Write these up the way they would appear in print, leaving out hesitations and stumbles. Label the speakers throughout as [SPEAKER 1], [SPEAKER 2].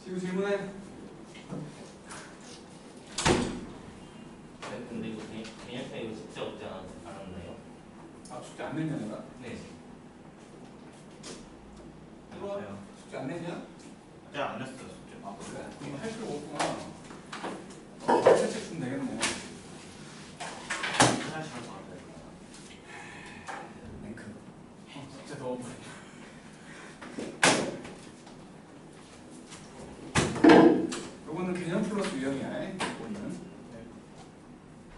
[SPEAKER 1] 지금 질문해.
[SPEAKER 2] 근데 이거 개념편 이거 숙제 없지 않았나요?
[SPEAKER 1] 아 숙제 안 냈냐 내가?
[SPEAKER 2] 네.
[SPEAKER 1] 들어와. 숙제 안 냈냐?
[SPEAKER 3] 숙제 안 냈어요 숙제.
[SPEAKER 1] 아 그래? 그럼 할 필요가 없구나. 실제 주면 되겠네.
[SPEAKER 3] 사실 할것 같아요.
[SPEAKER 1] 랭크. 숙제 더 없네. 요거는 개념 플러스 유형이야. 요거는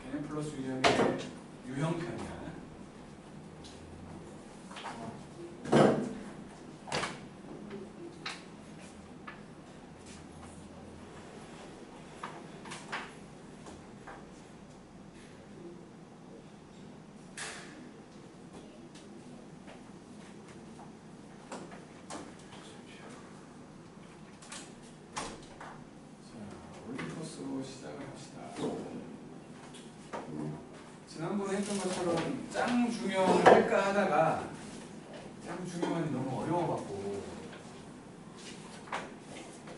[SPEAKER 1] 개념 플러스 유형의 유형편이야. 시작을 합시다. 지난번에 했던 것처럼 짱 중형을 할까 하다가 짱 중형이 너무 어려워갖고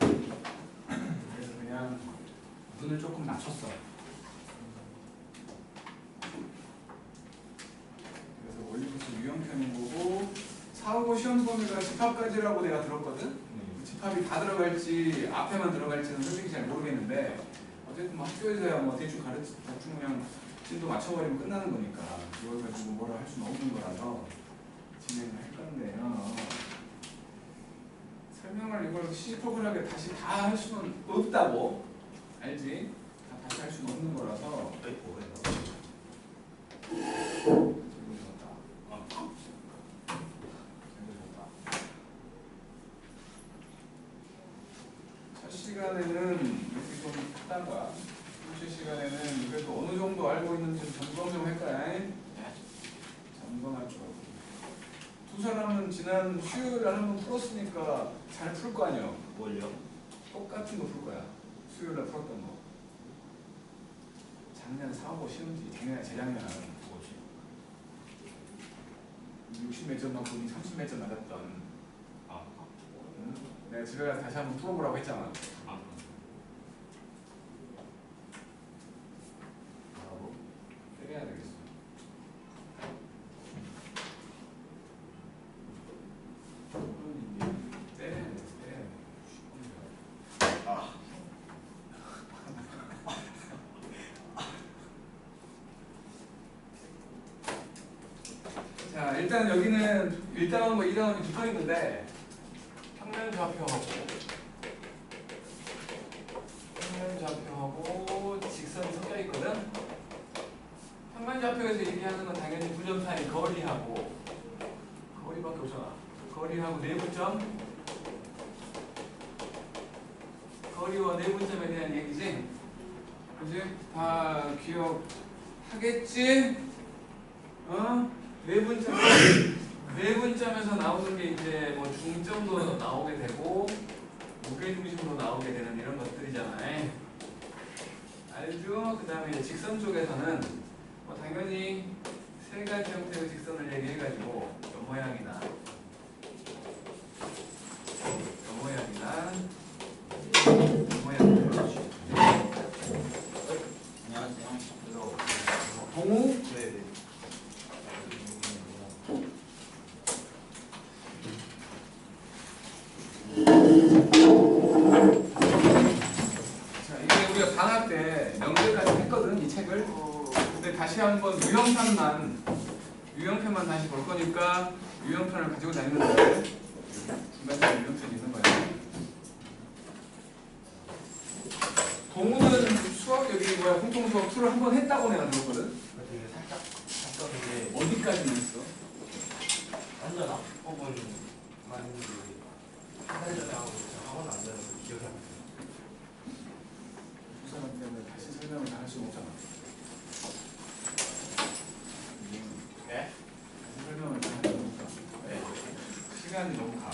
[SPEAKER 1] 그래서 그냥 눈을 조금 낮췄어. 그래서 올림푸스 유형편인 거고 4, 5 시험 범위가 집합까지라고 내가 들었거든? 집합이 다 들어갈지 앞에만 들어갈지는 솔직히 잘 모르겠는데 어쨌든 뭐 학교에서야 뭐 대충 그냥 진도 맞춰버리면 끝나는 거니까 그걸 가지고 뭐라 할 수는 없는 거라서 진행을 할 건데요. 설명을 이걸 시시콜콜하게 다시 다 할 수는 없다고 알지? 다 다시 할 수는 없는 거라서 첫 시간에는 이렇게 좀 했단 거야. 둘째 시간에는 그래도 어느 정도 알고 있는지 점검 좀 할 거야. 점검할 거고. 두 사람은 지난 수요일에 한번 풀었으니까 잘 풀 거 아니야.
[SPEAKER 3] 뭘요?
[SPEAKER 1] 똑같은 거 풀 거야. 수요일에 풀었던 거. 작년 4, 5 시험지, 작년, 재작년 60 몇 점 맞고 30 몇 점 맞았던. 응? 내가 집에 가서 다시 한번 풀어보라고 했잖아. 때려야 되겠어. 때려야 돼. 자, 일단 여기는 1단원과 2단원이 붙어 있는데 평면좌표하고 직선이 섞여 있거든. 평면좌표에서 얘기하는 건 당연히 부점타인 거리하고 거리밖에 없잖아. 거리하고 내분점, 거리와 내분점에 대한 얘기지. 그지? 다 기억하겠지? 내분점에서 나오는 게 이제 뭐 중점도 나오게 되고 무게중심도 나오게 되는 이런 것들이잖아. 알죠? 그 다음에 이제 직선 쪽에서는 뭐 당연히 세 가지 형태의 직선을 얘기해가지고 요 모양이나
[SPEAKER 3] 안녕하세요.
[SPEAKER 1] 동우?
[SPEAKER 3] 네네.
[SPEAKER 1] 자, 이게 우리가 방학 때 명절까지 했거든, 이 책을. 근데 다시 한번 유형편만 다시 볼 거니까 유형편을 가지고 다니는 거예요. 중간에 유형편이 있는 거예요. 동우는 수학 여기 공통 수업 2를 한번 했다고 내가 들었거든.
[SPEAKER 2] 되게 살짝 되게
[SPEAKER 1] 어디까지는 했어?
[SPEAKER 2] 완전 앞부분만 했는데 한달 전에 하고 학원 안 되는 거 기억이 안 나요.
[SPEAKER 1] 두 사람 때문에 다시 설명을 다 할 수는 없잖아.
[SPEAKER 2] 네?
[SPEAKER 1] 다시 설명을 다 할 수는 없잖아. 네. 시간이 너무 가.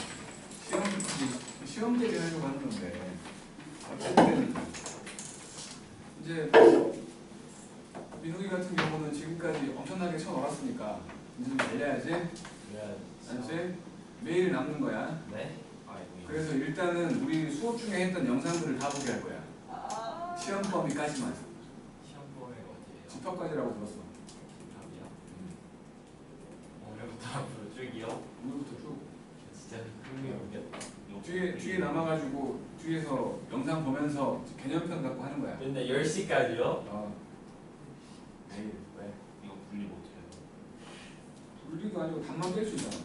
[SPEAKER 1] 시험 대비 하려고 하는 건데 어쨌든 이제 민욱이 같은 경우는 지금까지 엄청나게 쳐넣었으니까 이제 좀 달려야지. 알지? 매일 남는 거야.
[SPEAKER 2] 네?
[SPEAKER 3] 아이고
[SPEAKER 1] 그래서 일단은 우리 수업 중에 했던 영상들을 다 보게 할 거야. 시험 범위까지만.
[SPEAKER 2] 시험 범위가 어디예요?
[SPEAKER 1] 집합까지라고 들었어.
[SPEAKER 2] 답이요? 오늘부터 앞으로 쭉이요?
[SPEAKER 1] 오늘부터 쭉.
[SPEAKER 2] 진짜 흥미롭겠다.
[SPEAKER 1] 뒤에 남아가지고 뒤에서 영상 보면서 개념편 갖고 하는 거야.
[SPEAKER 2] 근데 10시까지요?
[SPEAKER 1] 에이, 왜?
[SPEAKER 3] 이거 분리 못해요.
[SPEAKER 1] 분리도 아니고 답만 뺄 수 있잖아.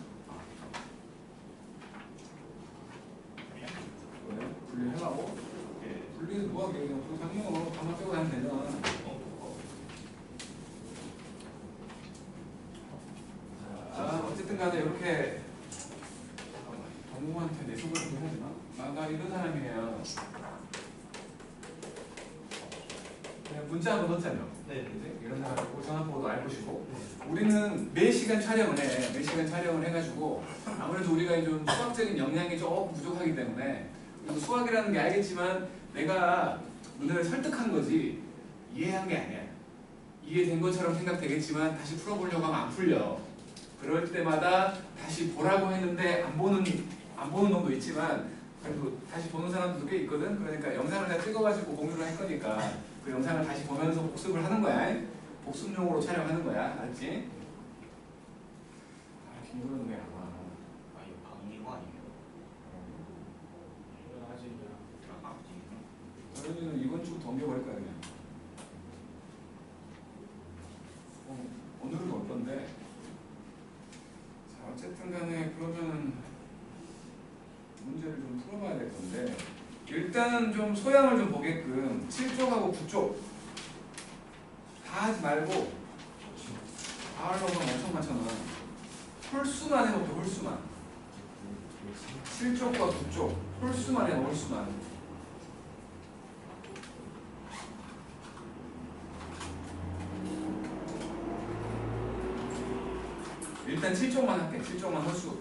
[SPEAKER 1] 왜? 분리하라고?
[SPEAKER 3] 예.
[SPEAKER 1] 분리는 누가 그냥 그 상용으로 답만 빼고 하면 되잖아. 자, 어쨌든 간에 이렇게 동무한테 내 소개를 좀 해야 되나? 나 이런 사람이에요. 그냥 문자 한번 넣잖아요.
[SPEAKER 2] 네.
[SPEAKER 1] 이제 이런 사람이고 전화번호도 알고 싶고.
[SPEAKER 2] 네.
[SPEAKER 1] 우리는 매 시간 촬영을 해. 매 시간 촬영을 해가지고 아무래도 우리가 좀 수학적인 역량이 조금 부족하기 때문에 그리고 수학이라는 게 알겠지만 내가 너네를 설득한 거지 이해한 게 아니야. 이해된 것처럼 생각되겠지만 다시 풀어보려고 하면 안 풀려. 그럴 때마다 다시 보라고 했는데 안 보는 놈도 있지만 그래도 다시 보는 사람들도 꽤 있거든. 그러니까 영상을 다 찍어가지고 공유를 할 거니까 그 영상을 다시 보면서 복습을 하는 거야. 복습용으로 촬영하는 거야. 알았지? 아, 김도현 왜 안 와?
[SPEAKER 3] 아 이거 방이거 아니에요?
[SPEAKER 1] 도현이는 이번 주부터 옮겨버릴 거야 그냥. 오늘은 올 건데. 자, 어쨌든 간에 그러면 문제를 좀 풀어봐야 될 건데 일단은 좀 소양을 좀 보게끔 7쪽하고 9쪽 다 하지 말고 다 하려고 하면 엄청 많잖아. 홀수만 해놓고 홀수만 7쪽과 9쪽 홀수만 해놓고 홀수만. 일단 7쪽만 할게. 7쪽만 홀수.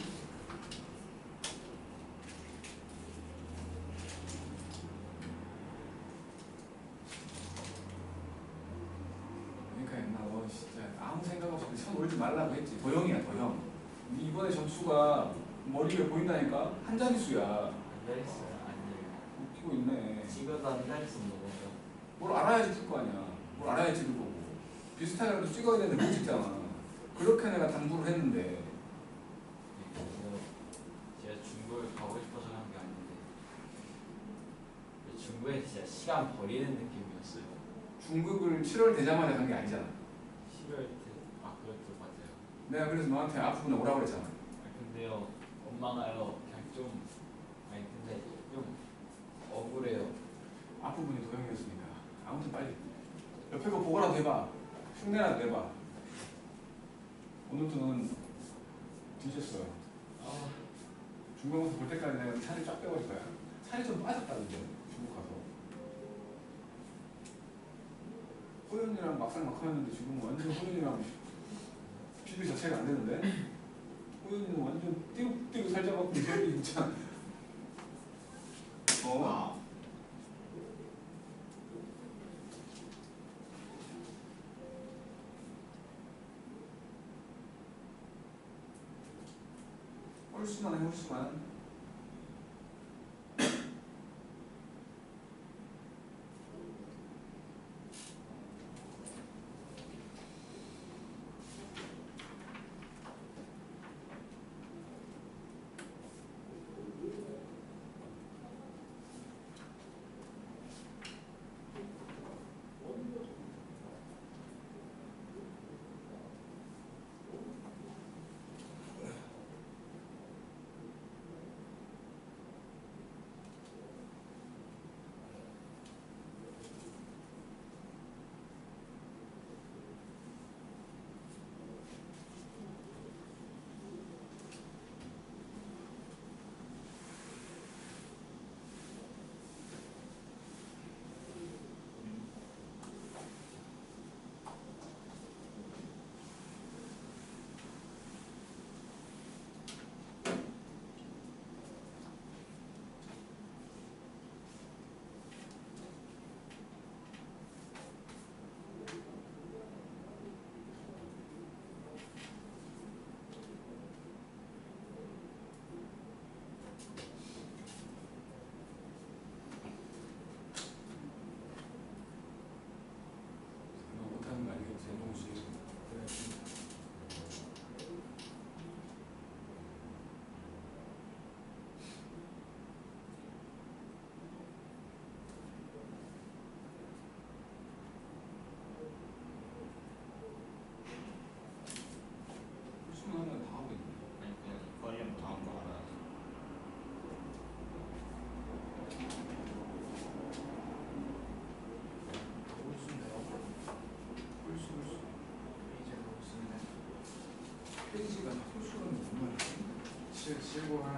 [SPEAKER 1] 그러니까 너 진짜 아무 생각 없이 선 올지 말라고 했지. 도형이야 도형. 이번에 점수가 머리 위에 보인다니까? 한 자릿수야.
[SPEAKER 2] 앉아있어요. 아니에요.
[SPEAKER 1] 웃기고 있네.
[SPEAKER 2] 찍어도 앉아있어 먹어요.
[SPEAKER 1] 뭘 알아야지 찍 거 아니야. 뭘 알아야 찍을 거고. 비슷하게라도 찍어야 되는데 못 찍잖아. 그렇게 내가 당부를 했는데.
[SPEAKER 2] 제가 중국을 가고 싶어서 간 게 아닌데 중국에 진짜 시간 버리는 느낌이었어요.
[SPEAKER 1] 중국을 7월 되자마자 간 게 아니잖아.
[SPEAKER 2] 10월 때. 아 그것도 맞아요.
[SPEAKER 1] 내가 그래서 너한테 앞부분에 오라고 그랬잖아.
[SPEAKER 2] 근데요 엄마가요 그냥 좀 아니 근데 좀 억울해요.
[SPEAKER 1] 앞부분이 도형이었으니까. 아무튼 빨리. 옆에 거 보고라도 해봐. 흉내라도 내봐. 오늘도 너는 뒤졌어요. 중국에서 볼 때까지 내가 살이 쫙 빼버릴 거야. 살이 좀 빠졌다는데 중국 가서. 호연이랑 막상 막하였는데 지금 완전 호연이랑 비교 자체가 안 되는데. 호연이는 완전 띠룩띠룩 살쪄갖고 이제 진짜. 홀수만 해 홀수만.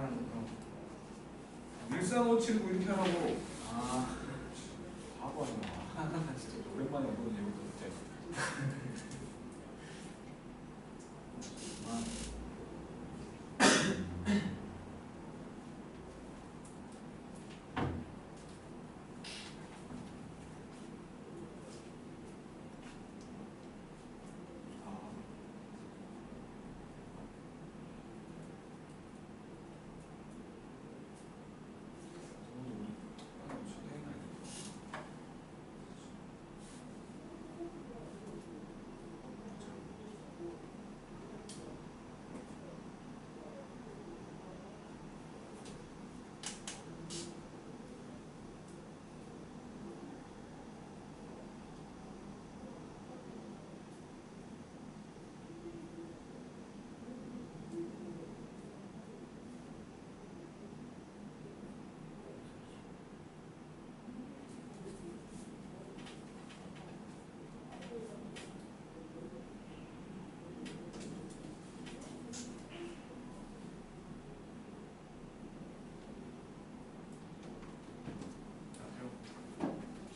[SPEAKER 2] 하는 거.
[SPEAKER 1] 1357 이렇게 하라고. 아, 바보하잖아. 진짜 오랜만에 보는 얘기도 진짜.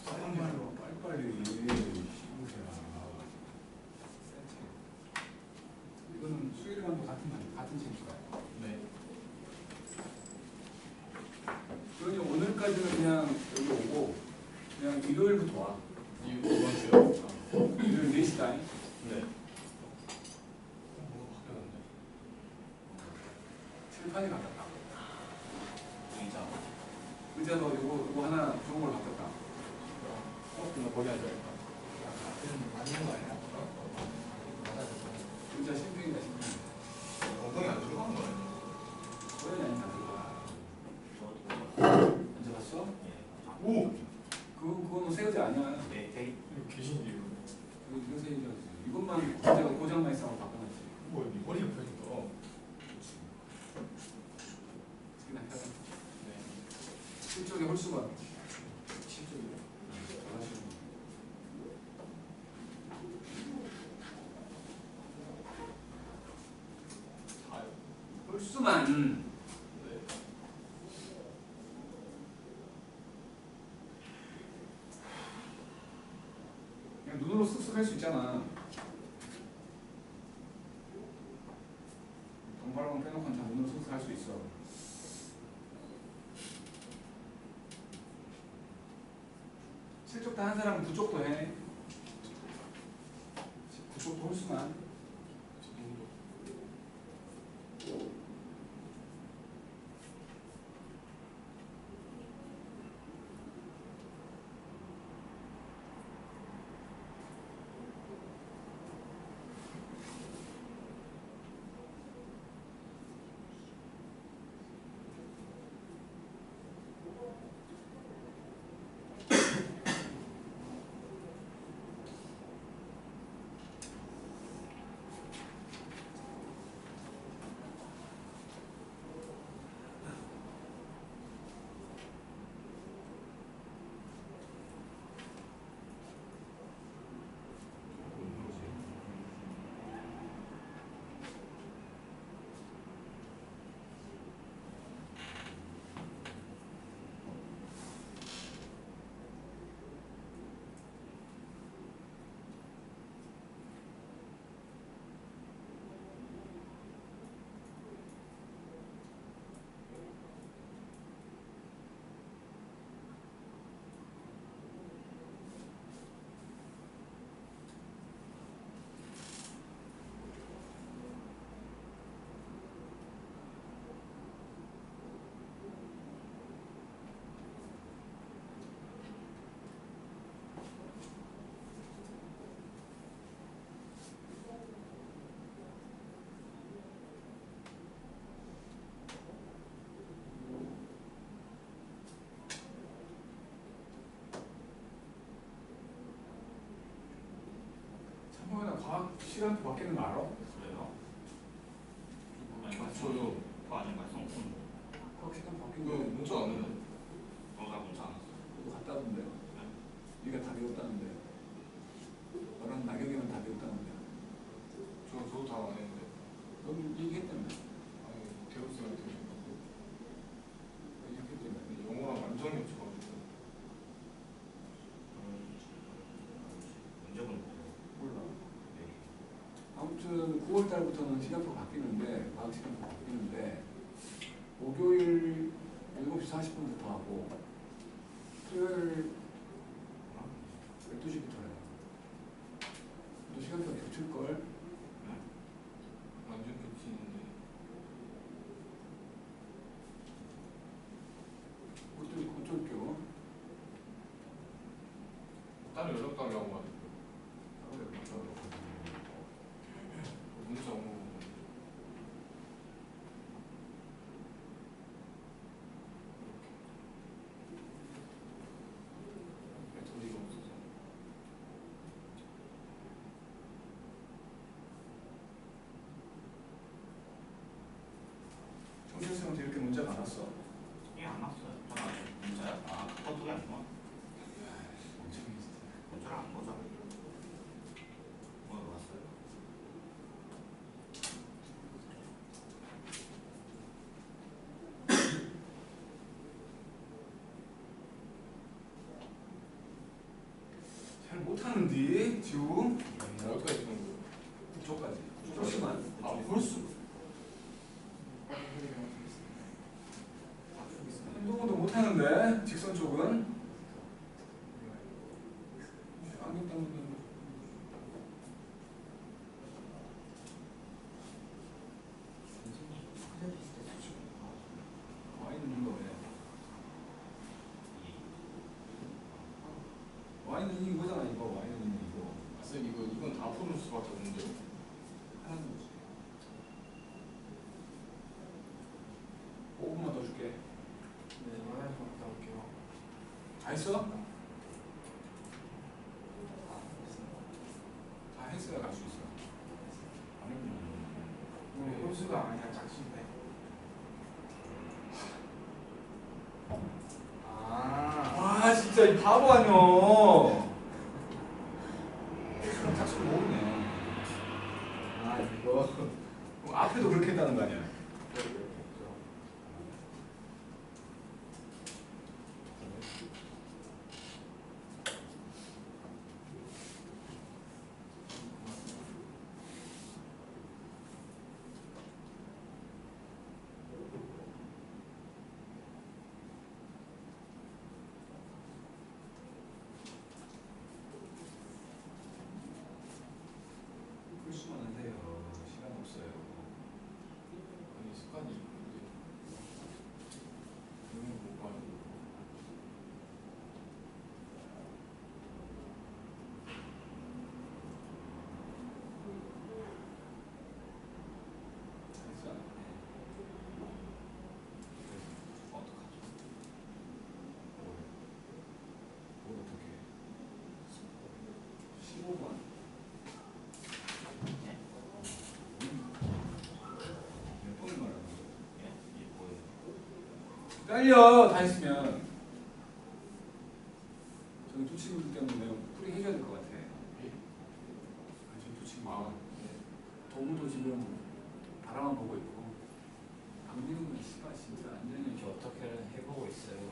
[SPEAKER 1] 정말로 빨리빨리 씹으세요. 이거는 수일관도 같은 책인가요?
[SPEAKER 2] 네.
[SPEAKER 1] 그러니 오늘까지는 그냥 여기 오고 그냥 일요일부터 와.
[SPEAKER 2] 이번 주요?
[SPEAKER 1] 일요일 4시 타임.
[SPEAKER 2] 네. 뭐가 바뀌었는데?
[SPEAKER 1] 칠판이 바뀌었다.
[SPEAKER 3] 의자.
[SPEAKER 1] 의자도 요거 하나 좋은 걸 바뀌었다.
[SPEAKER 2] 그럼 거기 앉아야겠다. 맞는 거 아니야?
[SPEAKER 1] 의자 신빙이다 신빙.
[SPEAKER 2] 엉덩이 안 들어가는 거 아니야?
[SPEAKER 1] 소연이 아니다 그거.
[SPEAKER 3] 저도.
[SPEAKER 1] 앉아봤어?
[SPEAKER 3] 예.
[SPEAKER 2] 오!
[SPEAKER 1] 그거는 새 의자 아니야.
[SPEAKER 3] 네, 데이.
[SPEAKER 2] 이거 귀신이에요.
[SPEAKER 1] 이거 새 의자지. 이것만 고장만 있어서 바꿔놨지.
[SPEAKER 2] 뭐 머리 옆에 있어.
[SPEAKER 1] 특히나 편해.
[SPEAKER 2] 네.
[SPEAKER 1] 실쪽에 홀수가. 실쪽에. 잘하시고.
[SPEAKER 2] 자요.
[SPEAKER 1] 홀수만.
[SPEAKER 2] 네.
[SPEAKER 1] 그냥 눈으로 쓱쓱 할 수 있잖아. 동발만 빼놓고는 다 눈으로 쓱쓱 할 수 있어. 실쪽 다 한 사람은 구쪽도 해. 구쪽도 홀수만. 참고나 과학 시간표 바뀌는 거 알아?
[SPEAKER 3] 그래요? 아니,
[SPEAKER 2] 저요.
[SPEAKER 3] 그거 아닌가요? 성품.
[SPEAKER 1] 과학 시간 바뀐
[SPEAKER 2] 이거
[SPEAKER 1] 거
[SPEAKER 2] 문자 안 했는데.
[SPEAKER 3] 너가 문자 안 왔어.
[SPEAKER 1] 그거 갔다 왔는데. 네가 다 배웠다는데. 너랑 나경이는 다 배웠다는데.
[SPEAKER 2] 저도 다 안 했는데.
[SPEAKER 1] 넌 얘기했다며.
[SPEAKER 2] 아니, 배웠어요.
[SPEAKER 1] 아무튼 9월 달부터는 시간표가 바뀌는데 과학 시간표가 바뀌는데 목요일 7시 40분부터 하고 토요일 12시부터 해요. 또 시간표가 겹칠걸?
[SPEAKER 4] 완전 겹치는데
[SPEAKER 1] 그것도 고쳐올게요.
[SPEAKER 4] 따로 연락달라고 하죠. 문자 오고 메토디가 없어서
[SPEAKER 1] 정신쌤한테 이렇게 문자가 안 왔어?
[SPEAKER 3] 이안 왔어요. 전화 문자야? 아 카톡이 아니구나.
[SPEAKER 1] 멍청이 진짜.
[SPEAKER 3] 문자를 안 보자. 오늘 왔어요.
[SPEAKER 1] 잘 못하는데 지금
[SPEAKER 4] 어디까지 쓰는 거예요?
[SPEAKER 1] 국조까지 조금만.
[SPEAKER 4] 아,
[SPEAKER 1] 벌써 운동도 못하는데 직선 쪽은 안경 닦는 와인은 이거 왜? 와인은 이거잖아 이거 와인은 이거
[SPEAKER 4] 쌤 이건 다 푸는 수밖에 없는데요.
[SPEAKER 1] 하나도 없지. 5분만 더 줄게.
[SPEAKER 2] 네, 연락해서 갔다 올게요.
[SPEAKER 1] 다 했어? 다 했어야 갈 수 있어. 안 했구나.
[SPEAKER 2] 혼수가 아니라 작신데.
[SPEAKER 1] 아 진짜 이 바보 아니야. 그럼 짝수 모르네. 아 이거 그럼 앞에도 그렇게 했다는 거 아니야? 풀 수만 하세요. 시간 없어요.
[SPEAKER 4] 아니 습관이 있는데 이런 거 못 봐요.
[SPEAKER 1] 했어?
[SPEAKER 3] 어떡하죠?
[SPEAKER 1] 뭘 어떻게? 15번.
[SPEAKER 3] 예?
[SPEAKER 1] 몇 번을 말하는 거야?
[SPEAKER 3] 예? 이게 뭐예요?
[SPEAKER 1] 딸려 다 했으면 저기 두 친구들 때문에 풀이 해줘야 될 것 같아. 저기 두 친구가 도무도 지금 바라만 보고 있고 강민우는 씨가 진짜 완전히
[SPEAKER 2] 이렇게 어떻게든 해보고 있어요.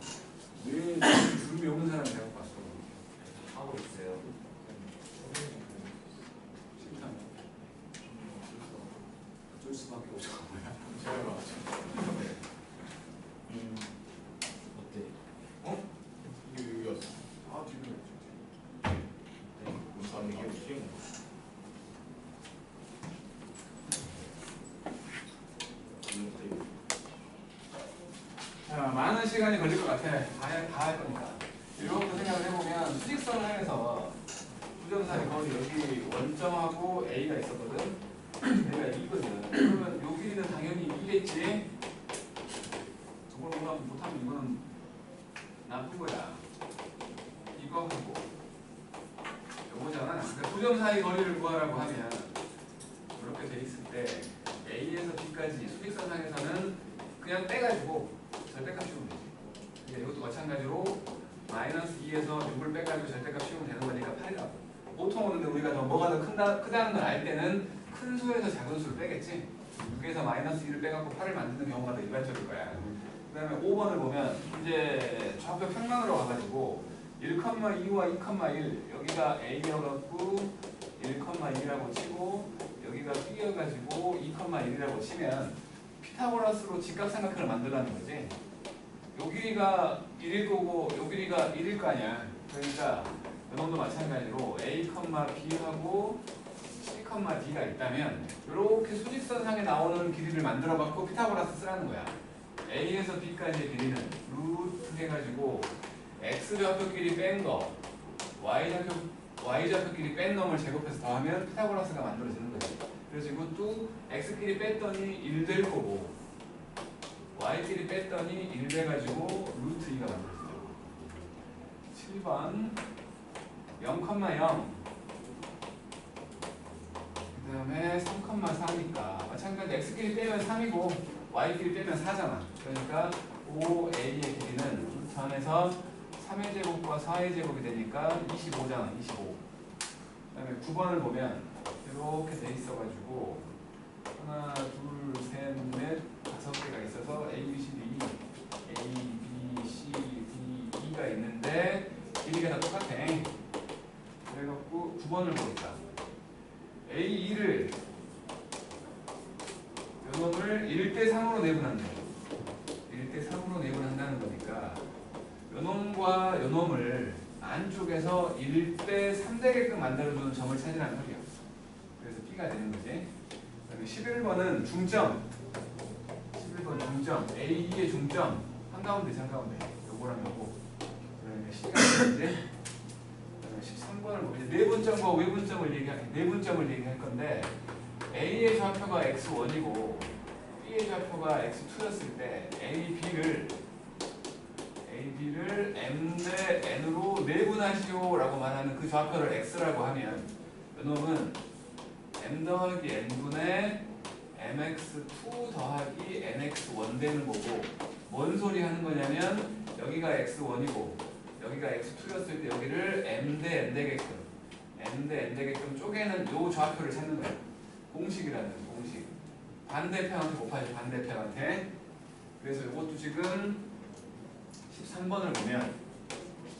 [SPEAKER 1] 왜 주름이 없는 사람을 내가 봤어.
[SPEAKER 2] 하고 있어요.
[SPEAKER 1] 싫다며. 어쩔 수밖에 없어. 뭐야.
[SPEAKER 4] 제가 맞죠.
[SPEAKER 2] 어때?
[SPEAKER 4] 어? 이게 여기였어.
[SPEAKER 1] 아 뒤로
[SPEAKER 4] 아 이게 쉬운 거.
[SPEAKER 1] 자, 많은 시간이 걸릴 것 같아. 다 할 거니까. 이렇게 생각을 해보면 수직선을 향해서 부정사의 거리 여기 원점하고 A가 있었거든. A가 2거든. 그러면 요 길이는 당연히 2겠지. 저걸 못하면 이거는 나쁜 거야. 이거 하고 요거잖아. 그러니까 두 점 사이 거리를 구하라고 하면 이렇게 돼 있을 때 A에서 B까지 수직선상에서는 그냥 떼가지고 절대값 씌우면 되지. 그러니까 이것도 마찬가지로 마이너스 2에서 6을 빼가지고 절대값 씌우면 되는 거니까 8이라고. 보통 오는데 우리가 더 뭐가 더 크다는 걸 알 때는 큰 수에서 작은 수를 빼겠지. 6에서 마이너스 2를 빼갖고 8을 만드는 경우가 더 일반적일 거야. 그 다음에 5번을 보면 이제 좌표 평면으로 가가지고 1,2와 2,1 여기가 A여갖고 1,2라고 치고 여기가 B여가지고 2,1이라고 치면 피타고라스로 직각삼각형을 만들라는 거지. 요 길이가 1일 거고 요 길이가 1일 거 아니야. 그러니까 요놈도 마찬가지로 A, B하고 C, D가 있다면 이렇게 수직선상에 나오는 길이를 만들어 갖고 피타고라스 쓰라는 거야. A에서 B까지의 길이는 루트 해가지고 X좌표끼리 뺀 거 Y좌표끼리 뺀 놈을 제곱해서 더하면 피타고라스가 만들어지는 거지. 그래서 이것도 X끼리 뺐더니 1 될 거고 Y끼리 뺐더니 1 돼가지고 루트 2가 만들어지죠. 7번 0,0 그 다음에 3,4니까 마찬가지로 X끼리 빼면 3이고 Y끼리 빼면 4잖아. 그러니까 5A의 길이는 루트 안에서 3의 제곱과 4의 제곱이 되니까 25잖아. 25. 그 다음에 9번을 보면 이렇게 돼 있어가지고 하나, 둘, 셋, 넷, 5개가 있어서 A, B, C, D, A, B, C, D, E가 있는데 길이가 다 똑같아. 그래갖고 9번을 보니까 A2를 요놈을 1대3으로 내분한다. 1대3으로 내분한다는 거니까 요놈과 요놈을 안쪽에서 1대3 되게끔 만들어주는 점을 찾으라는 소리야. 그래서 B가 되는 거지. 그다음에 11번은 중점. 11번 중점. A2의 중점. 한가운데 한가운데. 요거랑 요거. 그다음에 C가 되는지. 그다음에 13번을 보면 내분점과 외분점을 내분점을 얘기할 건데 A의 좌표가 x1이고 B의 좌표가 x2였을 때 A, B를 m 대 n으로 내분하시오 라고 말하는 그 좌표를 x라고 하면 이놈은 m 더하기 n분의 mx2 더하기 nx1 되는 거고 뭔 소리 하는 거냐면 여기가 x1이고 여기가 x2였을 때 여기를 m 대 n 되게끔 쪼개는 요 좌표를 찾는 거야. 공식이라는 공식. 반대편한테 곱하지 반대편한테. 그래서 이것도 지금 13번을 보면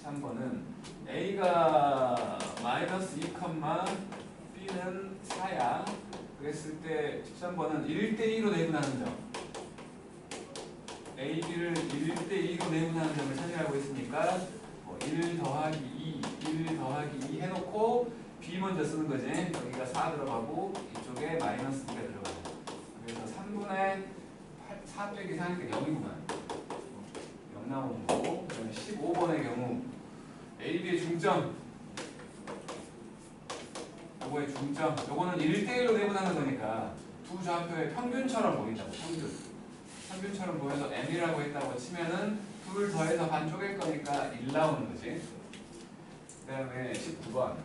[SPEAKER 1] 13번은 A가 마이너스 2, B는 4야. 그랬을 때 13번은 1대2로 내분하는 점. A, B를 1대2로 내분하는 점을 찾으라고 했으니까 1 더하기 2, 1 더하기 2 해놓고 B 먼저 쓰는 거지. 여기가 4 들어가고 이쪽에 마이너스 2가 들어가고. 그래서 3분의 4 빼기 4니까 0이구만. 0 나오는 거고. 그다음에 15번의 경우 A, B의 중점. 요거의 중점. 요거는 1대1로 내분하는 거니까 두 좌표의 평균처럼 보인다고. 평균처럼 보여서 M이라고 했다고 치면은 둘 더해서 반 쪼갤 거니까 1 나오는 거지. 그 다음에 19번.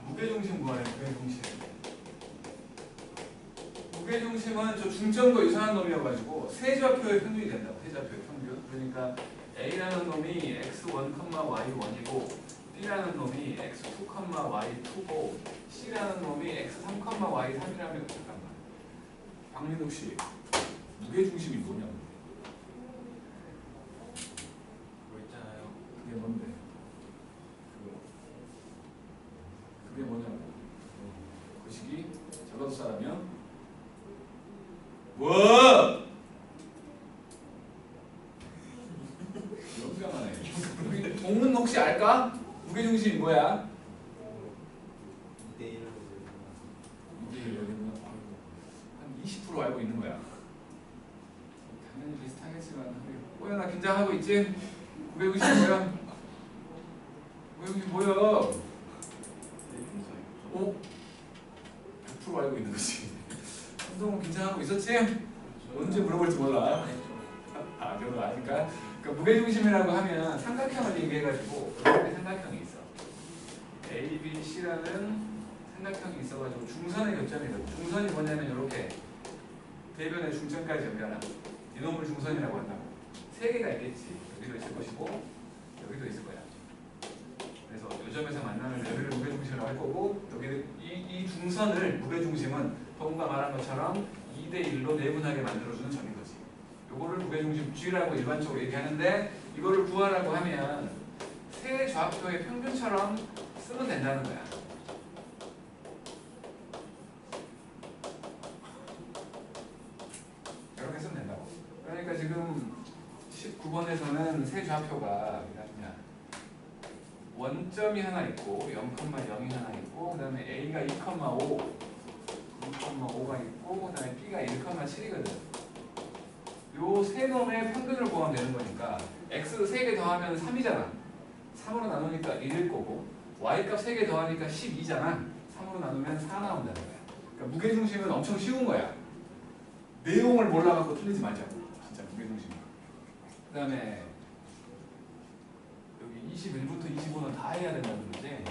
[SPEAKER 1] 무게중심 구하래. 무게중심은 저 중점과 유사한 놈이어가지고 세 좌표의 평균이 된다고. 세 좌표의 평균. 그러니까 A라는 놈이 x1, y1이고 B라는 놈이 x2, y2고 C라는 놈이 x3, y3이라면 잠깐만. 박민욱 씨, 무게중심이 뭐냐고.
[SPEAKER 2] 그거 있잖아요.
[SPEAKER 1] 그게 뭔데? 그게 뭐냐고. 그 시기 전라도 사람이야? 뭐? 영감하네. 동문 혹시 알까? 무게중심이 뭐야?
[SPEAKER 2] 2대1로
[SPEAKER 1] 이게 여기는 한 20% 알고 있는 거야. 당연히 비슷하겠지만 뽀연아 긴장하고 있지? 무게중심 뭐야? 무게중심 뭐야? 오? 100% 알고 있는 거지. 한동훈 긴장하고 있었지? 언제 물어볼지 몰라. 아, 저거 아니까? 그러니까 무게중심이라고 하면 삼각형을 얘기해가지고 이렇게 삼각형이 있어. A, B, C라는 삼각형이 있어가지고 중선의 교점이거든. 중선이 뭐냐면 이렇게 대변의 중점까지 연결하는 이놈을 중선이라고 한다고. 세 개가 있겠지. 여기도 있을 것이고 여기도 있을 거야. 그래서 요점에서 만나는 여기를 무게중심으로 할 거고 여기 이 중선을 무게중심은 더군가 말한 것처럼 2대1로 내분하게 만들어주는 점인 거지. 요거를 무게중심 G라고 일반적으로 얘기하는데 이거를 구하라고 하면 세 좌표의 평균처럼 쓰면 된다는 거야. 이렇게 쓰면 된다고. 그러니까 지금 19번에서는 세 좌표가 뭐냐 원점이 하나 있고 0,0이 하나 있고 그 다음에 A가 2,5 2,5가 있고 그 다음에 B가 1,7이거든. 요 세 놈의 평균을 구하면 되는 거니까 X 3개 더하면 3이잖아. 3으로 나누니까 1일 거고 Y값 3개 더하니까 12잖아. 3으로 나누면 4 나온다는 거야. 그러니까 무게중심은 엄청 쉬운 거야. 내용을 몰라갖고 틀리지 말자고. 진짜 무게중심. 그 다음에 여기 21부터 25는 다 해야 된다는 거지.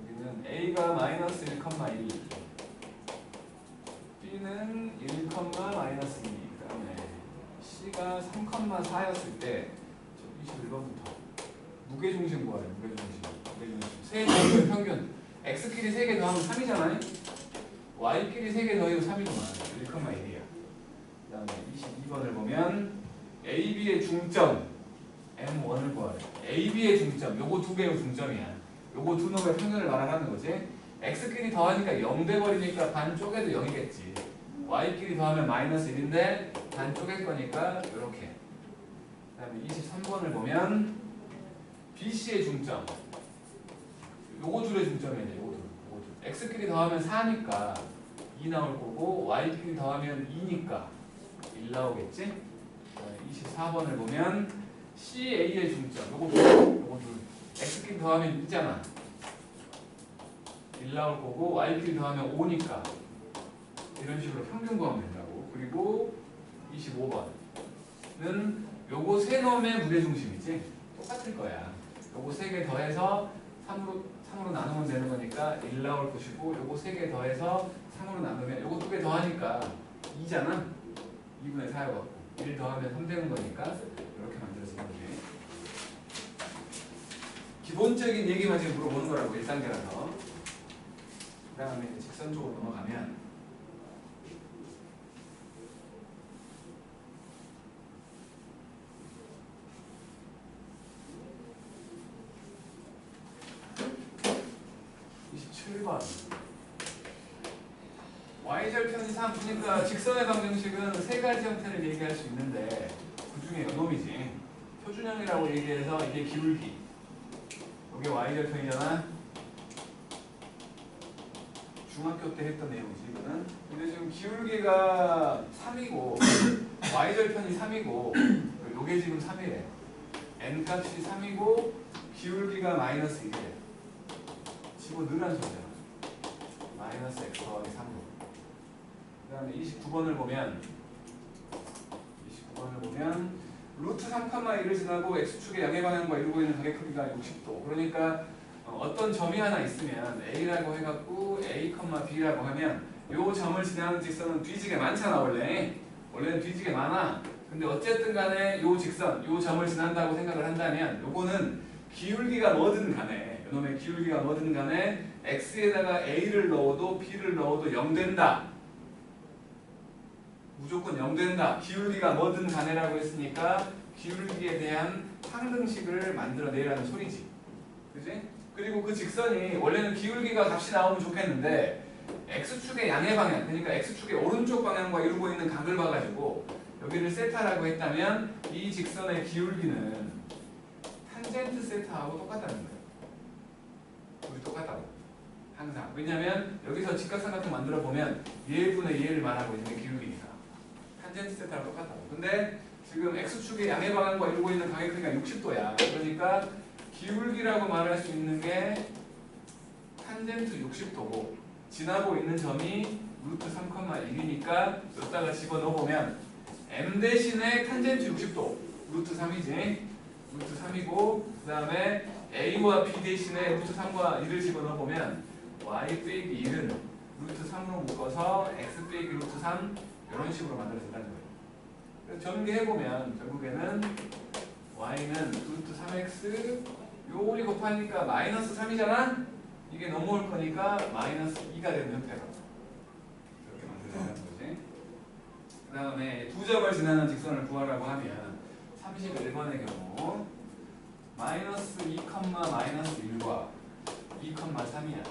[SPEAKER 1] 여기는 A가 마이너스 1,2 B는 1, 마이너스 2 그 다음에 C가 3,4였을 때 21번부터 무게중심 구하래. 무게중심 세 개의 평균 X끼리 3개 더하면 3이잖아요. Y끼리 3개 더해도 3이구만. 1,1이야. 그 다음에 22번을 보면 AB의 중점 M1을 구하래. AB의 중점 요거 두 개의 중점이야. 요거 두 놈의 평균을 말하는 거지. X끼리 더하니까 0 돼버리니까 반 쪼개도 0이겠지. Y끼리 더하면 마이너스 1인데 반 쪼갤 거니까 이렇게. 그 다음에 23번을 보면 BC의 중점 요거 둘의 중점이야. 요거 둘. X끼리 더하면 4니까 2 나올 거고 Y끼리 더하면 2니까 1 나오겠지? 24번을 보면 CA의 중점 요거 둘 X끼리 더하면 2잖아. 1 나올 거고 Y끼리 더하면 5니까 이런 식으로 평균 구하면 된다고. 그리고 25번은 요거 세 놈의 무게중심이지? 똑같을 거야. 요거 3개 더해서 3으로 나누면 되는 거니까 1 나올 것이고 요거 3개 더해서 3으로 나누면 요거 2개 더하니까 2잖아. 2분의 4여갖고 1 더하면 3 되는 거니까 이렇게 만들어서 거지. 기본적인 얘기만 지금 물어보는 거라고 1단계라서. 그 다음에 직선 쪽으로 넘어가면 Y절편 이상 보니까 직선의 방정식은 세 가지 형태를 얘기할 수 있는데 그 중에 요놈이지. 표준형이라고 얘기해서 이게 기울기. 이게 Y절편이잖아. 중학교 때 했던 내용이지 이거는. 근데 지금 기울기가 3이고 Y절편이 3이고 요게 지금 3이래. N값이 3이고 기울기가 마이너스 1이래. 집어넣으란 소리잖아. 마이너스 X 더하기 3로. 그 다음에 29번을 보면 루트 3,1을 지나고 X축의 양의 방향과 이루고 있는 가격 크기가 60도. 그러니까 어떤 점이 하나 있으면 A라고 해갖고 A, B라고 하면 요 점을 지나는 직선은 뒤지게 많잖아. 원래는 뒤지게 많아. 근데 어쨌든 간에 요 직선, 요 점을 지난다고 생각을 한다면 요거는 기울기가 뭐든 간에 요놈의 기울기가 뭐든 간에 X에다가 A를 넣어도 B를 넣어도 0 된다. 무조건 0 된다. 기울기가 뭐든 간에라고 했으니까 기울기에 대한 상등식을 만들어내라는 소리지. 그지? 그리고 그 직선이 원래는 기울기가 값이 나오면 좋겠는데 X축의 양의 방향, 그러니까 X축의 오른쪽 방향과 이루고 있는 각을 봐가지고 여기를 세타라고 했다면 이 직선의 기울기는 탄젠트 세타하고 똑같다는 거예요. 둘이 똑같다고. 항상. 왜냐면 여기서 직각삼각형 만들어 보면 얘분의 얘를 말하고 있는 기울기니까. 탄젠트 세타랑 똑같다고. 근데 지금 X축의 양의 방향과 이루고 있는 각의 크기가 60도야. 그러니까 기울기라고 말할 수 있는 게 탄젠트 60도고 지나고 있는 점이 루트 3,1이니까 여기다가 집어넣어보면 M 대신에 탄젠트 60도 루트 3이지. 루트 3이고 그 다음에 A와 B 대신에 루트 3과 1을 집어넣어보면 Y 빼기 1은 루트 3으로 묶어서 X 빼기 루트 3 이런 식으로 만들어진다는 거예요. 그래서 전개해보면 결국에는 y는 루트 3x 요리 곱하니까 마이너스 3이잖아? 이게 넘어올 거니까 마이너스 2가 되는 형태로 이렇게 만들어내는 거지. 그 다음에 두 점을 지나는 직선을 구하라고 하면 31번의 경우 마이너스 2, 마이너스 1과 2, 3이야.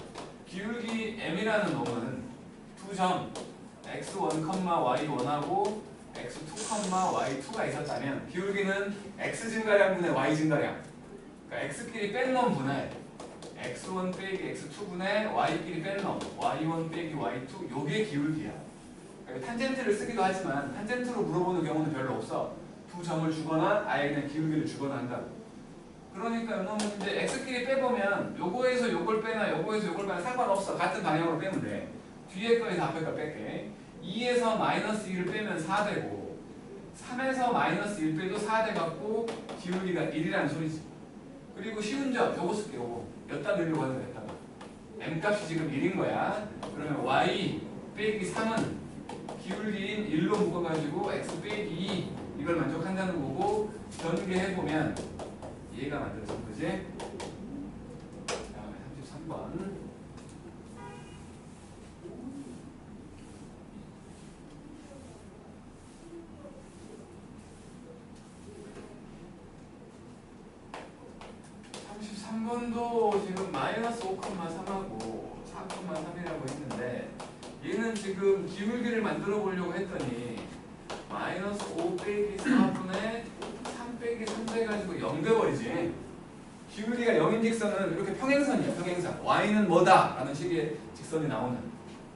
[SPEAKER 1] 기울기 m이라는 놈은 두 점 x1, y1하고 x2, y2가 있었다면 기울기는 x 증가량분의 y 증가량, 그러니까 x끼리 뺀 놈 분의 x1 빼기 x2 분의 y끼리 뺀 놈 y1 빼기 y2, 요게 기울기야. 그러니까 탄젠트를 쓰기도 하지만 탄젠트로 물어보는 경우는 별로 없어. 두 점을 주거나 아예 그냥 기울기를 주거나 한다고. 그러니까 이놈은 이제 x끼리 빼보면 요거에서 요걸 빼나 요거에서 요걸 빼나 상관없어. 같은 방향으로 빼면 돼. 뒤에 거에서 앞에 거 뺄게. 2에서 마이너스 2를 빼면 4 되고 3에서 마이너스 1 빼도 4 돼갖고 기울기가 1이라는 소리지. 그리고 쉬운 점 요거 쓸게. 요거 여기다 넣으려고 하는 거야. m 값이 지금 1인 거야. 그러면 y 빼기 3은 기울기인 1로 묶어가지고 x 빼기 2 이걸 만족한다는 거고 전개해보면 얘가 만들어진 거지. 다음에 33번. 번도 지금 마이너스 5,3하고 4,3이라고 했는데 얘는 지금 기울기를 만들어 보려고 했더니 마이너스 5 빼기 4분의 3 빼기 3 돼가지고 0 돼버리지. 기울기가 0인 직선은 이렇게 평행선이야. 평행선. y는 뭐다? 라는 식의 직선이 나오는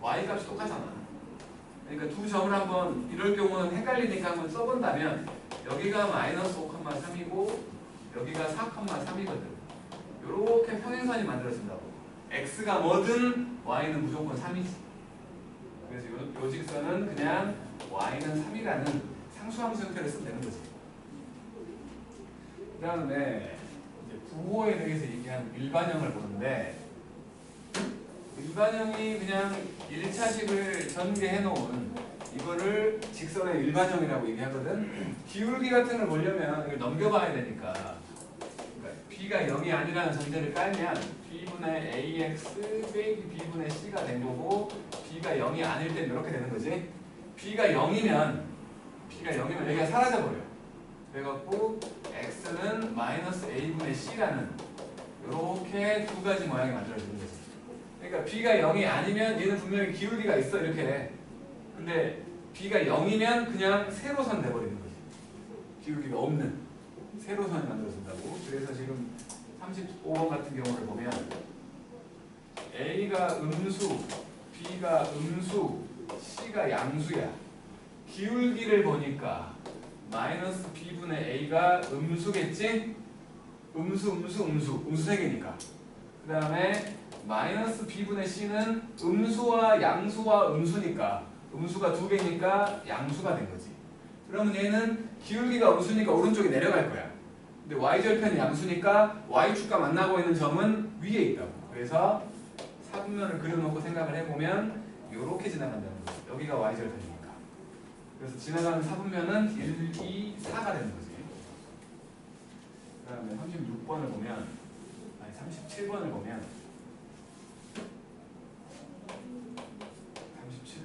[SPEAKER 1] y 값이 똑같잖아. 그러니까 두 점을 한번 이럴 경우는 헷갈리니까 한번 써본다면 여기가 마이너스 5,3이고 여기가 4,3이거든. 이렇게 평행선이 만들어진다고. x가 뭐든 y는 무조건 3이지. 그래서 요 직선은 그냥 y는 3이라는 상수함수 형태를 쓰면 되는 거지. 그 다음에 이제 부호에 대해서 얘기하는 일반형을 보는데 일반형이 그냥 1차식을 전개해 놓은 이거를 직선의 일반형이라고 얘기하거든. 기울기 같은 걸 보려면 이걸 넘겨봐야 되니까 b가 0이 아니라는 전제를 깔면 b분의 ax 빼기 b분의 c가 된 거고 b가 0이 아닐 땐 이렇게 되는 거지. b가 0이면 여기가 사라져버려. 그래갖고 x는 마이너스 a분의 c라는 이렇게 두 가지 모양이 만들어지는 거지. 그러니까 b가 0이 아니면 얘는 분명히 기울기가 있어 이렇게. 근데 b가 0이면 그냥 세로선 돼버리는 거지. 기울기가 없는 세로선이 만들어진다고. 그래서 지금 35번 같은 경우를 보면 A가 음수, B가 음수, C가 양수야. 기울기를 보니까 마이너스 B분의 A가 음수겠지? 음수 3개니까. 그 다음에 마이너스 B분의 C는 음수와 양수와 음수니까 음수가 2개니까 양수가 된 거지. 그러면 얘는 기울기가 음수니까 오른쪽에 내려갈 거야. 근데 y절편이 양수니까 y축과 만나고 있는 점은 위에 있다고. 그래서 사분면을 그려놓고 생각을 해보면 이렇게 지나간다는 거지. 여기가 y절편이니까. 그래서 지나가는 사분면은 1, 2, 4가 되는 거지. 그 다음에 36번을 보면 37번을 보면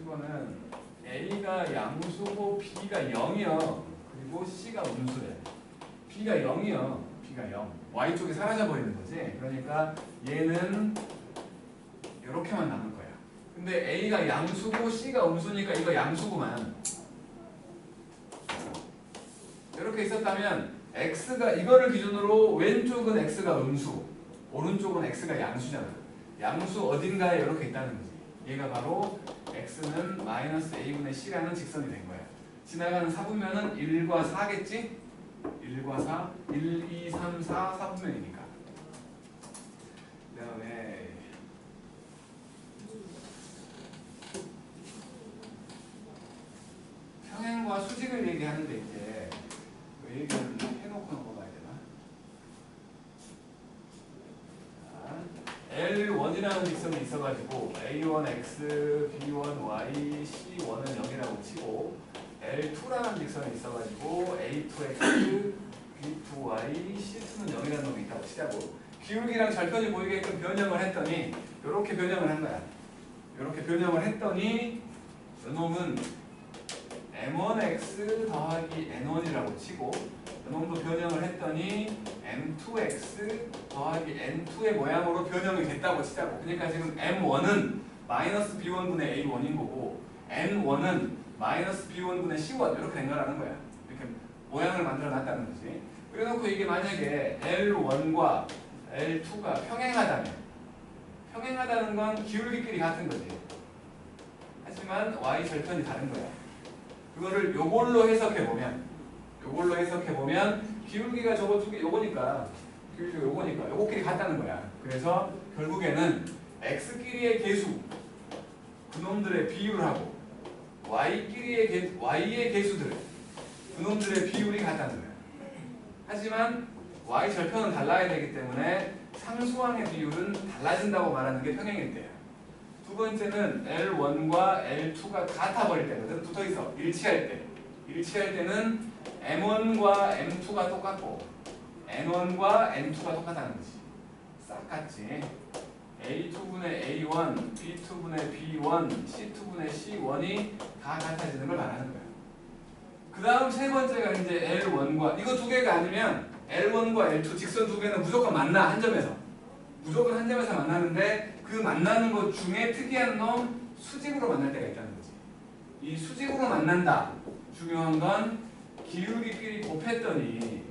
[SPEAKER 1] 37번은 A가 양수고 B가 0이요. 그리고 C가 음수래. B가 0이요. B가 0. Y쪽이 사라져 버리는 거지. 그러니까 얘는 이렇게만 남을 거야. 근데 A가 양수고 C가 음수니까 이거 양수구만. 이렇게 있었다면 X가 이거를 기준으로 왼쪽은 X가 음수, 오른쪽은 X가 양수잖아. 양수 어딘가에 이렇게 있다는 거지. 얘가 바로 x는 마이너스 a분의 c라는 직선이 된 거야. 지나가는 사분면은 1과 4겠지? 1과 4, 1, 2, 3, 4 사분면이니까. 그 다음에 평행과 수직을 얘기하는데 이제 그 얘기는 해놓고 넘어가야 되나? L1이라는 직선이 있어가지고 A1X, B1Y, C1은 0이라고 치고 L2라는 직선이 있어가지고 A2X, B2Y C2는 0이라는 놈이 있다고 치자고. 기울기랑 절편이 보이게끔 변형을 했더니 이렇게 변형을 한 거야. 이렇게 변형을 했더니 이놈은 M1X 더하기 N1이라고 치고 이놈도 변형을 했더니 M2X 더하기 N2의 모양으로 변형이 됐다고 치자고. 그러니까 지금 M1은 마이너스 B1분의 A1인 거고 N1은 마이너스 B1분의 C1 이렇게 된 거라는 거야. 이렇게 모양을 만들어 놨다는 거지. 그래놓고 이게 만약에 L1과 L2가 평행하다는 건 기울기끼리 같은 거지. 하지만 Y 절편이 다른 거야. 그거를 요걸로 해석해 보면 기울기가 저거 두 개 요거니까 기울기가 요거끼리 같다는 거야. 그래서 결국에는 X끼리의 계수 그놈들의 비율하고 Y의 계수들 그놈들의 비율이 같다는 거야. 하지만 Y 절편은 달라야 되기 때문에 상수항의 비율은 달라진다고 말하는 게 평행일 때야. 두 번째는 L1과 L2가 같아버릴 때거든. 붙어있어. 일치할 때는 M1과 M2가 똑같고 N1과 N2가 똑같다는 거지. 싹 같지. A2분의 A1, B2분의 B1, C2분의 C1이 다 같아지는 걸 말하는 거야. 그 다음 세 번째가 이제 L1과 이거 두 개가 아니면 L1과 L2 직선 두 개는 무조건 만나. 한 점에서 만나는데 그 만나는 것 중에 특이한 놈 수직으로 만날 때가 있다는 거지. 이 수직으로 만난다. 중요한 건 기울기끼리 곱했더니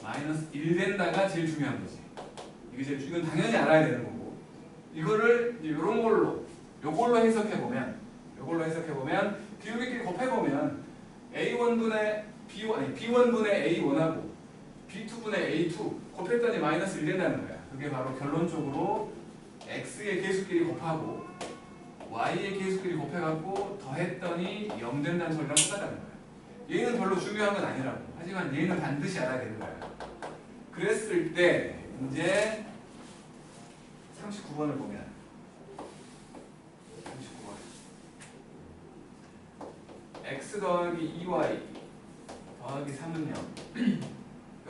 [SPEAKER 1] 마이너스 1 된다가 제일 중요한 거지. 이건 당연히 알아야 되는 거고. 이거를 이제 요런 걸로 요걸로 해석해 보면 기울기끼리 곱해 보면 A1분의 B1분의 A1하고 B2분의 A2 곱했더니 마이너스 1 된다는 거야. 그게 바로 결론적으로 X의 계수끼리 곱하고 Y의 계수끼리 곱해갖고 더했더니 0 된다는 소리랑 똑같다는 거야. 얘는 별로 중요한 건 아니라고. 하지만 얘는 반드시 알아야 되는 거야. 그랬을 때 이제 39번을 보면 39번 X 더하기 2Y 더하기 3은 0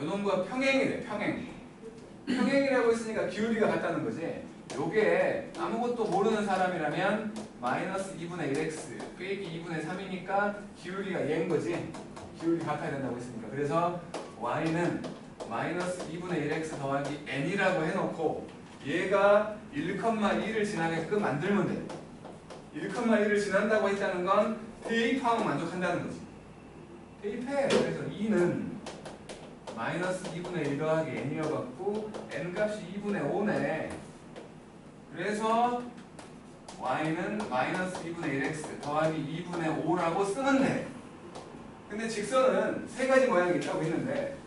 [SPEAKER 1] 요놈과 평행이래. 평행이라고 했으니까 기울기가 같다는 거지. 요게 아무것도 모르는 사람이라면 마이너스 2분의 1x 빼기 2분의 3이니까 기울기가 얘인 거지. 기울기 같아야 된다고 했으니까. 그래서 y는 마이너스 2분의 1x 더하기 n이라고 해놓고 얘가 1,2를 지나게끔 만들면 돼. 1,2를 지난다고 했다는 건 대입하면 만족한다는 거지. 대입해. 그래서 2는 마이너스 2분의 1 더하기 n이어갖고 n값이 2분의 5네. 그래서 y는 마이너스 2분의 1x 더하기 2분의 5라고 쓰면 돼. 근데 직선은 세 가지 모양이 있다고 했는데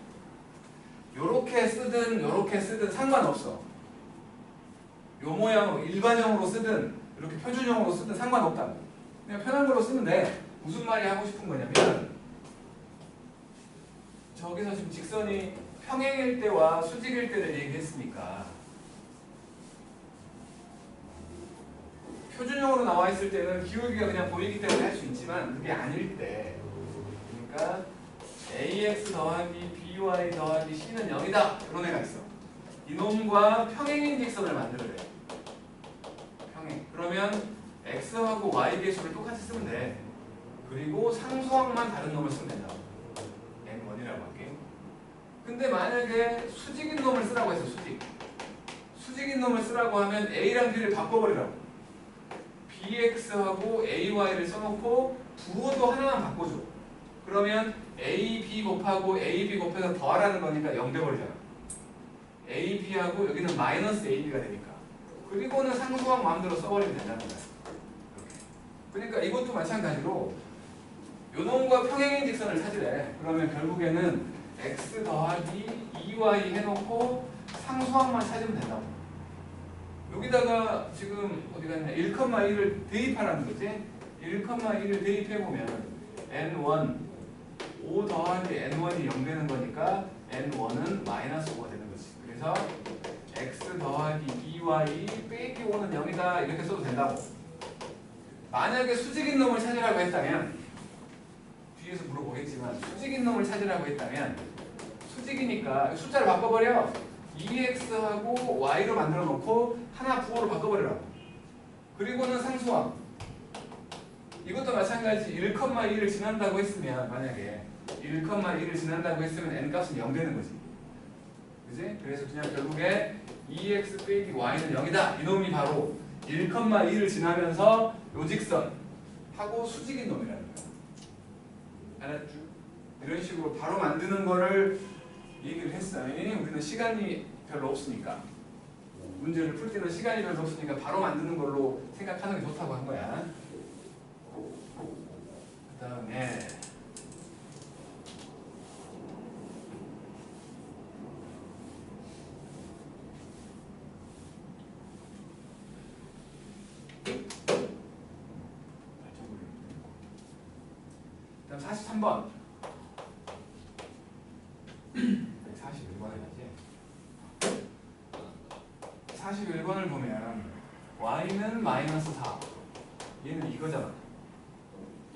[SPEAKER 1] 요렇게 쓰든 상관없어. 요 모양으로 일반형으로 쓰든 이렇게 표준형으로 쓰든 상관없다고. 그냥 편한 걸로 쓰면 돼. 무슨 말이 하고 싶은 거냐면 저기서 지금 직선이 평행일 때와 수직일 때를 얘기했으니까 표준형으로 나와 있을 때는 기울기가 그냥 보이기 때문에 할 수 있지만 그게 아닐 때 그러니까 ax 더하기 by 더하기 c는 0이다 이런 애가 있어. 이놈과 평행인 직선을 만들어야 돼. 평행. 그러면 x하고 y 계수를 똑같이 쓰면 돼. 그리고 상수항만 다른 놈을 쓰면 된다. n1이라고 할게. 근데 만약에 수직인 놈을 쓰라고 했어. 수직인 놈을 쓰라고 하면 a랑 b를 바꿔버리라고. bx하고 ay를 써놓고 부호도 하나만 바꿔줘. 그러면 ab 곱하고 ab 곱해서 더하라는 거니까 0 돼버리잖아. ab하고 여기는 마이너스 ab가 되니까. 그리고는 상수항 마음대로 써버리면 된다는 거야. 이렇게. 그러니까 이것도 마찬가지로 요놈과 평행인 직선을 찾으래. 그러면 결국에는 x 더하기 2y 해놓고 상수항만 찾으면 된다고. 여기다가 지금 어디 갔냐 1,2를 대입하라는 거지. 1,2를 대입해보면 n1 5 더하기 n1이 0 되는 거니까 n1은 마이너스 5가 되는 거지. 그래서 x 더하기 2y 빼기 5는 0이다 이렇게 써도 된다고. 만약에 수직인 놈을 찾으라고 했다면 뒤에서 물어보겠지만 수직인 놈을 찾으라고 했다면 수직이니까 숫자를 바꿔버려. 2x하고 y로 만들어 놓고 하나 부호로 바꿔버리라고. 그리고는 상수항. 이것도 마찬가지 1,2를 지난다고 했으면 만약에 1,2를 지난다고 했으면 n값은 0 되는 거지. 그지? 그래서 그냥 결국에 2x 빼기 y는 0이다. 이놈이 바로 1,2를 지나면서 요직선 하고 수직인 놈이라는 거야. 알았죠? 이런 식으로 바로 만드는 거를 얘기를 했어요. 우리는 시간이 별로 없으니까. 문제를 풀 때는 시간이 별로 없으니까 바로 만드는 걸로 생각하는 게 좋다고 한 거야. 그 다음에 그다음 43번 41번을 하지. 41번을 보면 y는 마이너스 4 얘는 이거잖아.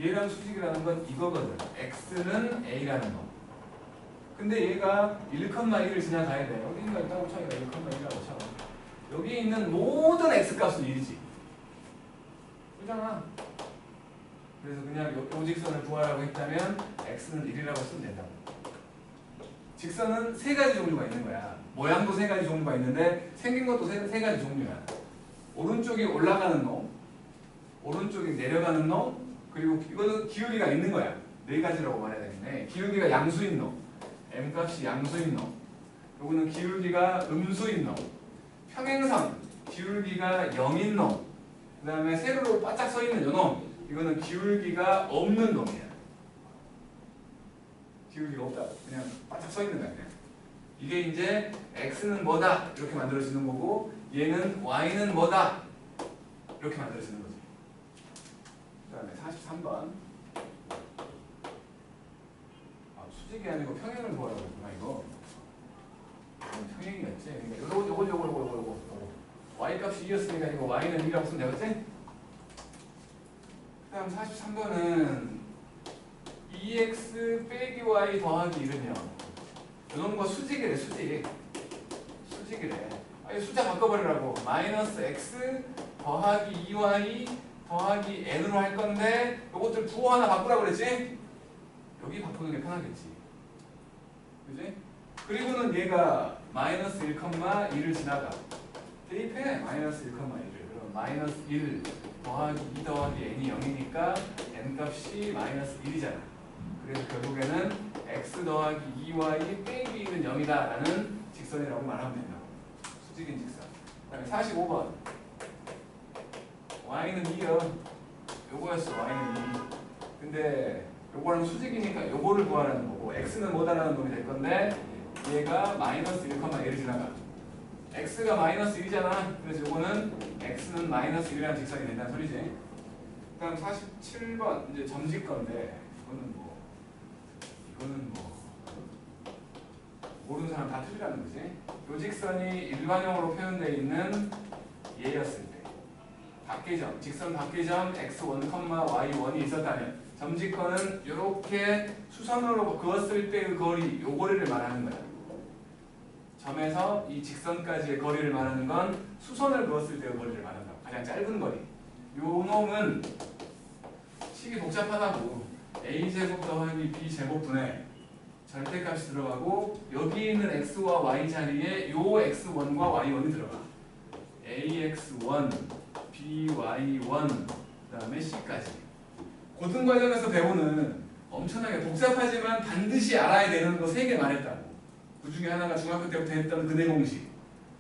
[SPEAKER 1] 얘랑 수직이라는 건 이거거든. x는 a라는 거. 근데 얘가 1,1을 지나가야 돼. 여기가 있다고 쳐. 1,1이라고 쳐. 여기 있는 모든 x값은 1이지. 그잖아. 그래서 그냥 요 직선을 구하라고 했다면 x는 1이라고 쓰면 된다고. 직선은 세 가지 종류가 있는 거야. 모양도 세 가지 종류가 있는데 생긴 것도 세 가지 종류야. 오른쪽이 올라가는 놈, 오른쪽이 내려가는 놈, 그리고 이거는 기울기가 있는 거야. 네 가지라고 말해야 되겠네. 기울기가 양수인 놈, m값이 양수인 놈, 요거는 기울기가 음수인 놈, 평행선, 기울기가 0인 놈, 그 다음에 세로로 바짝 서 있는 요 놈, 이거는 기울기가 없는 놈이야. 기울기가 없다. 그냥 바짝 서 있는 거야. 그냥. 이게 이제 x는 뭐다 이렇게 만들어지는 거고, 얘는 y는 뭐다 이렇게 만들어지는 거지. 그 다음에 43번. 수직이 아니고 평행을 구하라고 했구나 이거. 평행이었지. 그러니까 요거. y 값이 2였으니까 이거 y는 2라고 쓰면 되겠지? 그 다음 43번은 2x 빼기 y 더하기 1은요. 요놈과 수직이래. 수직이래. 아니 숫자 바꿔버리라고. 마이너스 x 더하기 2y 더하기 n으로 할 건데 요것들 부호 하나 바꾸라고 그랬지? 여기 바꾸는 게 편하겠지. 그지? 그리고는 얘가 마이너스 1,1을 지나가. 대입해. 마이너스 1,1을. 그럼 마이너스 1 더하기 2 더하기 n이 0이니까 n값이 마이너스 1이잖아. 그래서 결국에는 x 더하기 2y 빼기 1은 0이다 라는 직선이라고 말하면 된다고. 수직인 직선. 그 다음에 45번. y는 2요. 요거였어. y는 2. 근데 요거랑 수직이니까 요거를 구하라는 거고, x는 뭐다라는 놈이 될 건데 얘가 마이너스 1,1을 지나가. x가 마이너스 1이잖아. 그래서 요거는 x는 마이너스 1이라는 직선이 된다는 소리지. 그 다음 47번 이제 점직건데 이거는 뭐 모르는 사람 다 틀리라는 거지. 요 직선이 일반형으로 표현되어 있는 얘였을 때 밖의점, 직선 밖의점 x1, y1이 있었다면 점직건은 이렇게 수선으로 그었을 때의 거리, 요 거리를 말하는 거야. 점에서 이 직선까지의 거리를 말하는 건 수선을 그었을 때의 거리를 말한다고. 가장 짧은 거리. 요 놈은 식이 복잡하다고. a제곱 더하기 b제곱분에 절대값이 들어가고 여기 있는 x와 y 자리에 요 x1과 y1이 들어가. ax1, by1, 그 다음에 c까지. 고등과정에서 배우는 엄청나게 복잡하지만 반드시 알아야 되는 거 3개 말했다고. 그 중에 하나가 중학교 때부터 했던 근해 공식,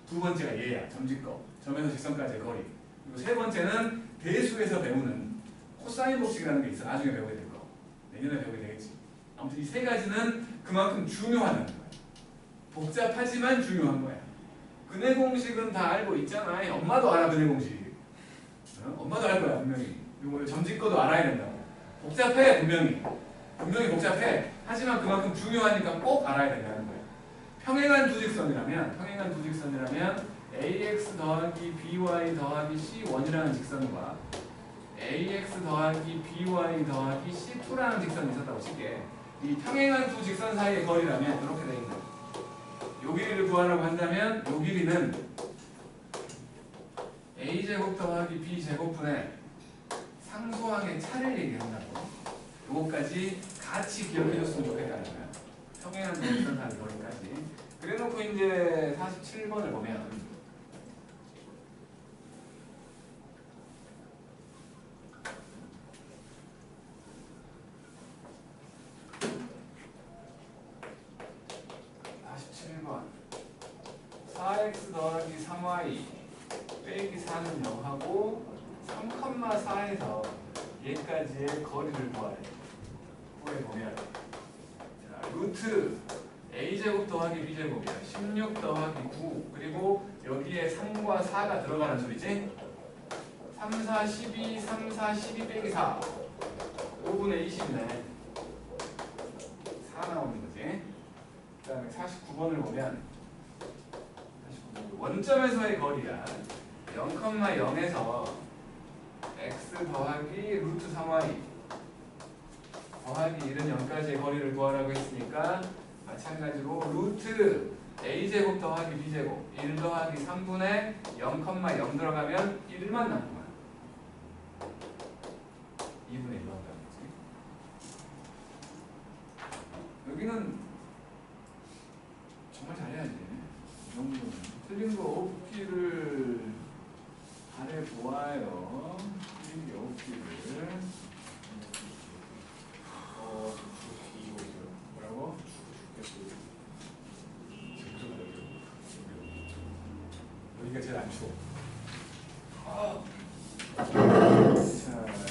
[SPEAKER 1] 두 번째가 얘야. 점직거, 점에서 직선까지의 거리. 그리고 세 번째는 대수에서 배우는 코사인 법칙이라는 게 있어. 나중에 배우게 될 거. 내년에 배우게 되겠지. 아무튼 이 세 가지는 그만큼 중요하다는 거야. 복잡하지만 중요한 거야. 근해 공식은 다 알고 있잖아. 엄마도 알아. 근해 공식. 엄마도 알 거야 분명히. 이거 점직거도 알아야 된다고. 복잡해 분명히 복잡해. 하지만 그만큼 중요하니까 꼭 알아야 된다는 거야. 평행한 두 직선이라면 ax 더하기 by 더하기 c1이라는 직선과 ax 더하기 by 더하기 c2라는 직선이 있었다고 칠게. 이 평행한 두 직선 사이의 거리라면 이렇게 돼 있는 요 길이를 구하라고 한다면 요 길이는 a제곱 더하기 b제곱분의 상수항의 차를 얘기한다고. 요거까지 같이 기억해줬으면 좋겠다는 거야. 평행한 두 직선 사이의 거리까지. 그래놓고 이제 47번을 보면 4x 더하기 3y 빼기 4는 0하고 3,4에서 얘까지의 거리를 구하래. 거기 보면 자, 루트 a제곱 더하기 b제곱이야. 16 더하기 9 그리고 여기에 3과 4가 들어가는 소리지. 3, 4, 12, 3, 4, 12 빼기 4 5분의 20이네. 4 나오는 거지. 그 다음에 49번을 보면 원점에서의 거리야. 0,0에서 x 더하기 루트 3y 더하기 1은 0까지의 거리를 구하라고 했으니까 마찬가지로 루트 a제곱 더하기 b제곱 1 더하기 3분의 0,0 들어가면 1만 남는 거야. 2분의 1 나온다는 거지. 여기는 정말 잘해야지. 이 정도는. 틀린 거 없기를 바라보아요. 틀린 게 없기를.
[SPEAKER 4] 이거 있어요.
[SPEAKER 1] 뭐라고? 여기가 제일 안 추워. 자,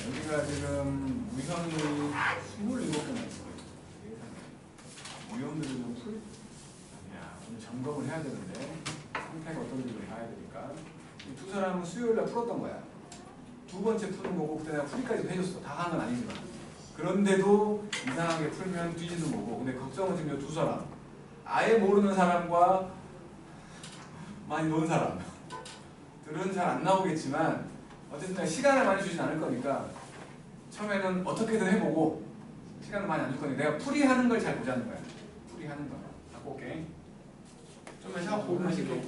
[SPEAKER 1] 여기가 지금 위험이 27개나 있어요. 위험들을 좀 풀? 아니야. 오늘 점검을 해야 되는데 상태가 어떤지 좀 봐야 되니까. 이 두 사람은 수요일날 풀었던 거야. 두 번째 푸는 거고 그때 내가 풀이까지 해줬어. 다 하는 건 아니지만. 그런데도 이상하게 풀면 뒤지는 거고. 근데 걱정은 지금 이 두 사람. 아예 모르는 사람과 많이 노는 사람. 들은 잘 안 나오겠지만 어쨌든 시간을 많이 주진 않을 거니까 처음에는 어떻게든 해보고 시간을 많이 안 줄 거니까 내가 풀이하는 걸 잘 보자는 거야. 풀이하는 거. 갖고 올게. 좀만 시간 5분만 쉴게.